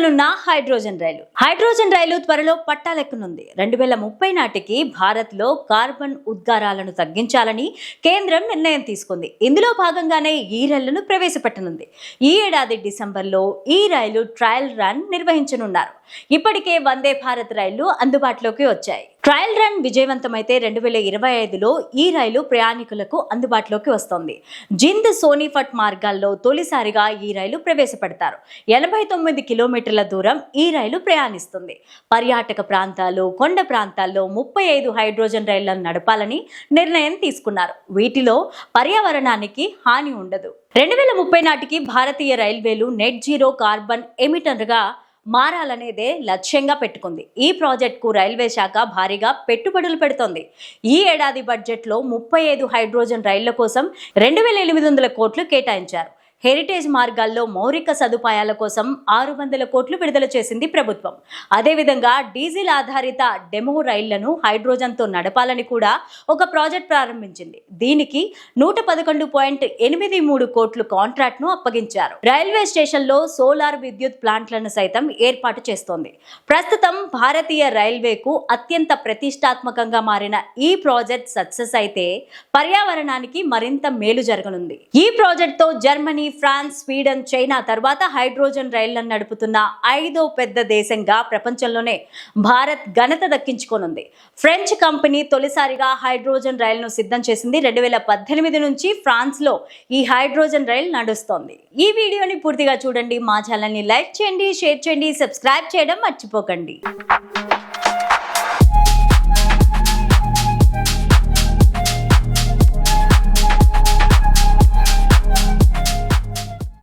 ఎక్కనున్న hydrogen రైలు త్వరలో పట్టాలెక్కనుంది. 2030 నాటికి భారత్లో కార్బన్ ఉద్గారాలను తగ్గించాలని కేంద్రం నిర్ణయం తీసుకుంది. ఇందులో భాగంగానే ఈ రైలును ప్రవేశపెట్టనుంది. ఈ ఏడాది డిసెంబర్లో ఈ రైలు ట్రయల్ రన్ నిర్వహించనున్నారు. ఇప్పటికే వందే భారత్ రైళ్లు అందుబాటులోకి వచ్చాయి. ట్రయల్ రన్ విజయవంతమైతే 2025లో ఈ రైలు ప్రయాణికులకు అందుబాటులోకి వస్తోంది. జింద్ సోనిపట్ మార్గాల్లో తొలిసారిగా ఈ రైలు ప్రవేశపెడతారు. 89 కిలోమీటర్ల దూరం ఈ రైలు ప్రయాణిస్తుంది. పర్యాటక ప్రాంతాలు, కొండ ప్రాంతాల్లో 35 హైడ్రోజన్ రైళ్లను నడపాలని నిర్ణయం తీసుకున్నారు. వీటిలో పర్యావరణానికి హాని ఉండదు. 2030 నాటికి భారతీయ రైల్వేలు నెట్ జీరో కార్బన్ ఎమిటర్గా మారాలనేదే లక్ష్యంగా పెట్టుకుంది. ఈ ప్రాజెక్టుకు రైల్వే శాఖ భారీగా పెట్టుబడులు పెడుతోంది. ఈ ఏడాది బడ్జెట్లో 35 హైడ్రోజన్ రైళ్ల కోసం 2,800 కోట్లు కేటాయించారు. హెరిటేజ్ మార్గాల్లో మౌలిక సదుపాయాల కోసం 600 కోట్లు విడుదల చేసింది ప్రభుత్వం. అదేవిధంగా డీజిల్ ఆధారిత డెమో రైళ్లను హైడ్రోజన్తో నడపాలని కూడా ఒక ప్రాజెక్ట్ ప్రారంభించింది. దీనికి 111.83 కోట్లు కాంట్రాక్ట్ను అప్పగించారు. రైల్వే స్టేషన్లో సోలార్ విద్యుత్ ప్లాంట్లను సైతం ఏర్పాటు చేస్తోంది. ప్రస్తుతం భారతీయ రైల్వేకు అత్యంత ప్రతిష్టాత్మకంగా మారిన ఈ ప్రాజెక్ట్ సక్సెస్ అయితే పర్యావరణానికి మరింత మేలు జరగనుంది. ఈ ప్రాజెక్టుతో జర్మనీ, ఫ్రాన్స్, స్వీడన్, చైనా తర్వాత హైడ్రోజన్ రైళ్లను నడుపుతున్న 5వ పెద్ద దేశంగా ప్రపంచంలోనే భారత్ ఘనత దక్కించుకోనుంది. ఫ్రెంచ్ కంపెనీ తొలిసారిగా హైడ్రోజన్ రైలును సిద్ధం చేసింది. 2018 నుంచి ఫ్రాన్స్లో ఈ హైడ్రోజన్ రైలు నడుస్తోంది. ఈ వీడియోని పూర్తిగా చూడండి. మా ఛానల్ని లైక్ చేయండి, షేర్ చేయండి, సబ్స్క్రైబ్ చేయడం మర్చిపోకండి.